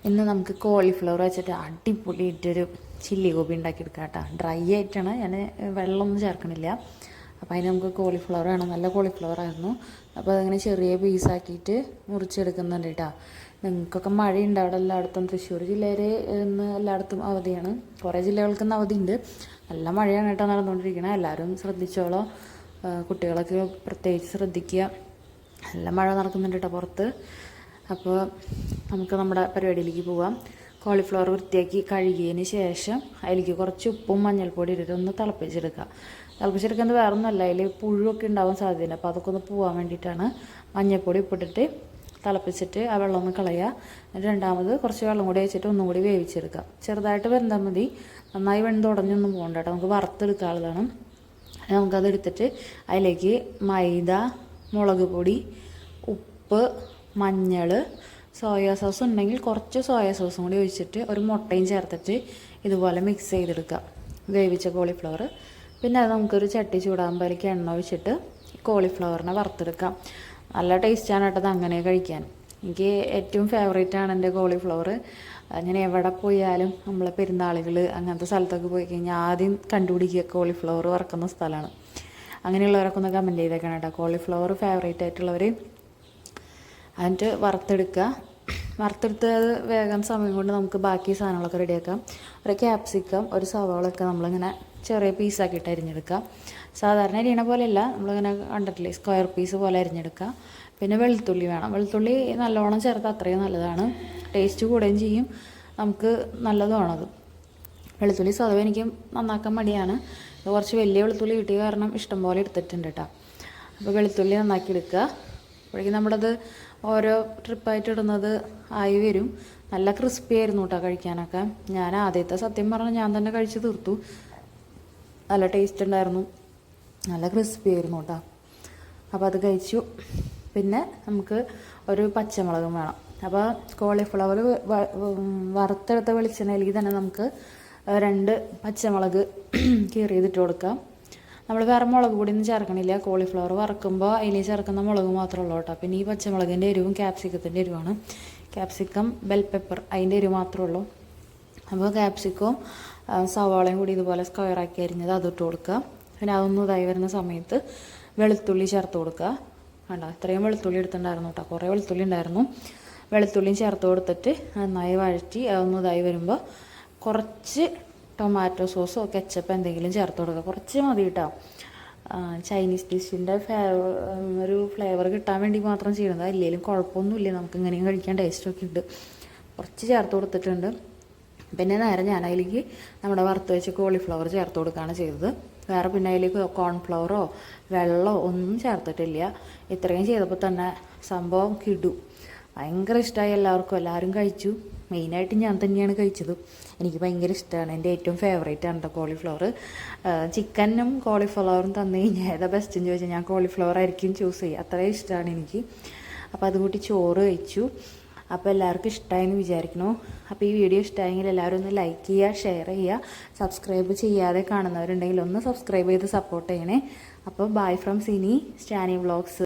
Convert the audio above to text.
ഇന്ന് നമുക്ക് കോളിഫ്ലവർ വെച്ചിട്ട് അടിപൊളിയായിട്ടൊരു ചില്ലി ഗോബി ഉണ്ടാക്കിയെടുക്കാം കേട്ടോ. ഡ്രൈ ആയിട്ടാണ്, ഞാൻ വെള്ളമൊന്നും ചേർക്കണില്ല. അപ്പോൾ അതിന് നമുക്ക് കോളിഫ്ലവർ വേണം. നല്ല കോളിഫ്ലവർ ആയിരുന്നു. അപ്പോൾ അതിങ്ങനെ ചെറിയ പീസാക്കിയിട്ട് മുറിച്ചെടുക്കുന്നുണ്ട് കേട്ടോ. നിങ്ങൾക്കൊക്കെ മഴയുണ്ട് അവിടെ എല്ലായിടത്തും. തൃശ്ശൂർ ജില്ലയിൽ ഇന്ന് എല്ലായിടത്തും അവധിയാണ്. കുറേ ജില്ലകൾക്ക് ഇന്ന് അവധിയുണ്ട്. നല്ല മഴയാണ് കേട്ടോ നടന്നുകൊണ്ടിരിക്കുന്നത്. എല്ലാവരും ശ്രദ്ധിച്ചോളോ, കുട്ടികളൊക്കെ പ്രത്യേകിച്ച് ശ്രദ്ധിക്കുക. നല്ല മഴ നടക്കുന്നുണ്ട് കേട്ടോ പുറത്ത്. അപ്പോൾ നമുക്ക് നമ്മുടെ പരിപാടിയിലേക്ക് പോകാം. കോളിഫ്ലവർ വൃത്തിയാക്കി കഴുകിയതിന് ശേഷം അതിലേക്ക് കുറച്ച് ഉപ്പും മഞ്ഞൾപ്പൊടി ഇട്ടിട്ട് ഒന്ന് തിളപ്പിച്ചെടുക്കുക. തിളപ്പിച്ചെടുക്കുന്നത് വേറെ ഒന്നുമല്ല, അതിൽ പുഴുവൊക്കെ ഉണ്ടാവാൻ സാധ്യതയുണ്ട്. അപ്പോൾ അതൊക്കെ ഒന്ന് പോകാൻ വേണ്ടിയിട്ടാണ് മഞ്ഞൾപ്പൊടി ഉപ്പിട്ടിട്ട് തിളപ്പിച്ചിട്ട് ആ വെള്ളം ഒന്ന് കളയുക. എന്നിട്ട് രണ്ടാമത് കുറച്ച് വെള്ളം കൂടി വെച്ചിട്ട് ഒന്നും കൂടി വേവിച്ചെടുക്കുക. ചെറുതായിട്ട് വെന്താൽ മതി, നന്നായി വെന്ത് ഉടഞ്ഞൊന്നും പോകണ്ട കേട്ടോ. നമുക്ക് വറുത്തെടുക്കാനുള്ളതാണ്. നമുക്കത് എടുത്തിട്ട് അതിലേക്ക് മൈദ, മുളക് പൊടി, ഉപ്പ്, മഞ്ഞൾ, സോയാ സോസ് ഉണ്ടെങ്കിൽ കുറച്ച് സോയാ സോസും കൂടി ഒഴിച്ചിട്ട് ഒരു മുട്ടയും ചേർത്തിട്ട് ഇതുപോലെ മിക്സ് ചെയ്തെടുക്കുക. വേവിച്ച കോളിഫ്ലവർ. പിന്നെ അത് നമുക്കൊരു ചട്ടി ചൂടാകുമ്പോഴേക്ക് എണ്ണ ഒഴിച്ചിട്ട് കോളിഫ്ലവറിനെ വറുത്തെടുക്കാം. നല്ല ടേസ്റ്റാണ് കേട്ടത് അങ്ങനെ കഴിക്കാൻ. എനിക്ക് ഏറ്റവും ഫേവറേറ്റാണ് എൻ്റെ കോളിഫ്ലവർ. ഞാൻ എവിടെ പോയാലും നമ്മളെ പെരുന്നാളുകൾ അങ്ങനത്തെ സ്ഥലത്തൊക്കെ പോയി കഴിഞ്ഞാൽ ആദ്യം കണ്ടുപിടിക്കുക കോളിഫ്ലവർ വറുക്കുന്ന സ്ഥലമാണ്. അങ്ങനെയുള്ളവരൊക്കെ ഒന്ന് കമൻറ്റ് ചെയ്തേക്കണം കേട്ടോ. കോളിഫ്ലവർ ഫേവറേറ്റ് ആയിട്ടുള്ളവർ എന്നിട്ട് വറുത്തെടുക്കുക. വറുത്തെടുത്ത് അത് വേഗം സമയം കൊണ്ട് നമുക്ക് ബാക്കി സാധനങ്ങളൊക്കെ റെഡിയാക്കാം. ഒരു ക്യാപ്സിക്കം, ഒരു സവാളൊക്കെ നമ്മളിങ്ങനെ ചെറിയ പീസാക്കിയിട്ട് അരിഞ്ഞെടുക്കുക. സാധാരണ അരിയണ പോലെയല്ല, നമ്മളിങ്ങനെ കണ്ടിട്ടില്ലേ സ്ക്വയർ പീസ് പോലെ അരിഞ്ഞെടുക്കുക. പിന്നെ വെളുത്തുള്ളി വേണം. വെളുത്തുള്ളി നല്ലോണം ചേർത്ത് അത്രയും നല്ലതാണ്, ടേസ്റ്റ് കൂടുകയും ചെയ്യും, നമുക്ക് നല്ലതുമാണത്. വെളുത്തുള്ളി സ്വതവേ എനിക്ക് നന്നാക്കാൻ മടിയാണ്. കുറച്ച് വലിയ വെളുത്തുള്ളി കിട്ടിയ കാരണം ഇഷ്ടം പോലെ എടുത്തിട്ടുണ്ട് കേട്ടോ. അപ്പോൾ വെളുത്തുള്ളി നന്നാക്കി എടുക്കുക. അപ്പോഴേക്കും നമ്മളത് ഓരോ ട്രിപ്പായിട്ട് ഇടുന്നത് ആയി വരും. നല്ല ക്രിസ്പി ആയിരുന്നു കേട്ടോ കഴിക്കാനൊക്കെ. ഞാൻ ആദ്യത്തെ സത്യം പറഞ്ഞാൽ ഞാൻ തന്നെ കഴിച്ച് തീർത്തു. നല്ല ടേസ്റ്റ് ഉണ്ടായിരുന്നു, നല്ല ക്രിസ്പി ആയിരുന്നു കേട്ടോ. അപ്പോൾ അത് കഴിച്ചു. പിന്നെ നമുക്ക് ഒരു പച്ചമുളകും വേണം. അപ്പോൾ കോളിഫ്ലവർ വറുത്തെടുത്ത വെളിച്ചെണ്ണയിലേക്ക് തന്നെ നമുക്ക് 2 പച്ചമുളക് കീറിയതിട്ട് കൊടുക്കാം. നമ്മൾ വേറെ മുളക് പൊടിയൊന്നും ചേർക്കണില്ല. കോളിഫ്ലവർ വറക്കുമ്പോൾ അതിൽ ചേർക്കുന്ന മുളക് മാത്രമേ ഉള്ളൂ കേട്ടോ. പിന്നെ ഈ പച്ചമുളകിൻ്റെ എരിവും ക്യാപ്സിക്കത്തിൻ്റെ എരിവാണ്. ക്യാപ്സിക്കം, ബെൽ പെപ്പർ, അതിൻ്റെ എരിവ് മാത്രമേ ഉള്ളൂ. അപ്പോൾ ക്യാപ്സിക്കവും സവാളയും കൂടി ഇതുപോലെ സ്ക്വയറാക്കി അരിഞ്ഞത് അതിട്ട് കൊടുക്കുക. പിന്നെ അതൊന്നും ഇതായി വരുന്ന സമയത്ത് വെളുത്തുള്ളി ചേർത്ത് കൊടുക്കുക. വേണ്ട, ഇത്രയും വെളുത്തുള്ളി എടുത്തിട്ടുണ്ടായിരുന്നു കേട്ടോ, കുറേ വെളുത്തുള്ളി ഉണ്ടായിരുന്നു. വെളുത്തുള്ളിയും ചേർത്ത് കൊടുത്തിട്ട് നന്നായി വഴറ്റി അതൊന്നും ഇതായി വരുമ്പോൾ കുറച്ച് ടൊമാറ്റോ സോസോ കെച്ചപ്പ് എന്തെങ്കിലും ചേർത്ത് കൊടുക്കുക. കുറച്ച് മതി കേട്ടോ. ചൈനീസ് ഡിഷിൻ്റെ ഒരു ഫ്ലേവർ കിട്ടാൻ വേണ്ടി മാത്രം ചെയ്യുന്നത്. ഇല്ലെങ്കിലും കുഴപ്പമൊന്നുമില്ല, നമുക്ക് ഇങ്ങനെയും കഴിക്കാൻ ടേസ്റ്റൊക്കെ ഉണ്ട്. കുറച്ച് ചേർത്ത് കൊടുത്തിട്ടുണ്ട്. പിന്നെ നേരെ ഞാൻ അതിലേക്ക് നമ്മുടെ വറുത്ത് വെച്ച് കോളിഫ്ലവർ ചേർത്ത് കൊടുക്കുകയാണ് ചെയ്തത്. വേറെ പിന്നെ അതിലേക്ക് കോൺഫ്ലവറോ വെള്ളമോ ഒന്നും ചേർത്തിട്ടില്ല. ഇത്രയും ചെയ്തപ്പോൾ തന്നെ സംഭവം കിടു. ഭയങ്കര ഇഷ്ടമായി എല്ലാവർക്കും, എല്ലാവരും കഴിച്ചു. മെയിനായിട്ട് ഞാൻ തന്നെയാണ് കഴിച്ചത്. എനിക്ക് ഭയങ്കര ഇഷ്ടമാണ്, എൻ്റെ ഏറ്റവും ഫേവറേറ്റ് ആണ് കേട്ടോ കോളിഫ്ലവർ. ചിക്കനും കോളിഫ്ലവറും തന്നു കഴിഞ്ഞാൽ ഏതാ ബെസ്റ്റ് എന്ന് ചോദിച്ചാൽ ഞാൻ കോളിഫ്ലവർ ആയിരിക്കും ചൂസ് ചെയ്യുക. അത്രയും ഇഷ്ടമാണ് എനിക്ക്. അപ്പോൾ അതുകൂട്ടി ചോറ് കഴിച്ചു. അപ്പോൾ എല്ലാവർക്കും ഇഷ്ടമായെന്ന് വിചാരിക്കുന്നു. അപ്പോൾ ഈ വീഡിയോ ഇഷ്ടമായെങ്കിൽ എല്ലാവരും ഒന്ന് ലൈക്ക് ചെയ്യുക, ഷെയർ ചെയ്യുക. സബ്സ്ക്രൈബ് ചെയ്യാതെ കാണുന്നവരുണ്ടെങ്കിൽ ഒന്ന് സബ്സ്ക്രൈബ് ചെയ്ത് സപ്പോർട്ട് ചെയ്യണേ. അപ്പോൾ bye from Sini Stani vlogs.